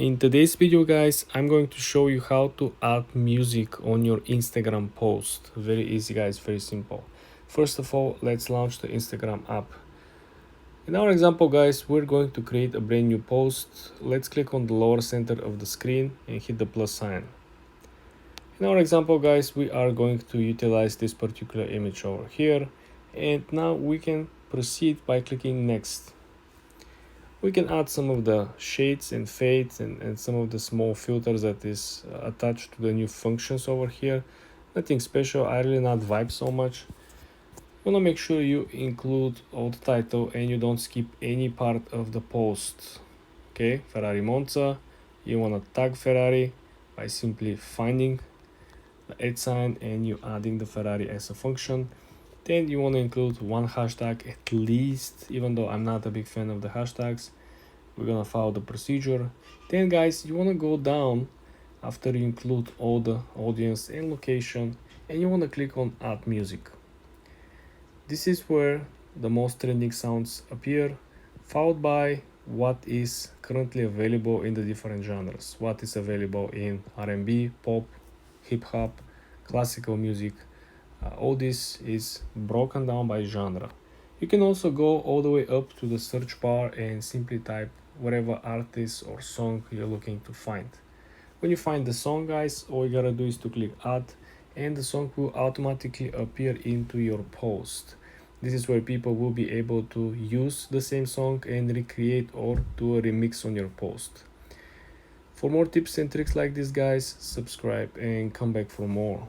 In today's video, guys, I'm going to show you how to add music on your Instagram post. Very easy, guys, very simple. First of all, let's launch the Instagram app. In our example, guys, we're going to create a brand new post. Let's click on the lower center of the screen and hit the plus sign. In our example, guys, we are going to utilize this particular image over here. And now we can proceed by clicking next. We can add some of the shades and fades and some of the small filters that is attached to the new functions over here. Nothing special, I really not vibe so much. You want to make sure you include all the title and you don't skip any part of the post. Okay, Ferrari Monza. You want to tag Ferrari by simply finding the @ sign and you adding the Ferrari as a function. Then you want to include one hashtag at least, even though I'm not a big fan of the hashtags. We're gonna follow the procedure. Then, guys, you want to go down after you include all the audience and location, and you want to click on add music. This is where the most trending sounds appear, followed by what is currently available in the different genres, what is available in R&B, pop, hip-hop, classical music. All this is broken down by genre. You can also go all the way up to the search bar and simply type whatever artist or song you're looking to find. When you find the song, guys, all you gotta do is to click add and the song will automatically appear into your post. This is where people will be able to use the same song and recreate or do a remix on your post. For more tips and tricks like this, guys, subscribe and come back for more.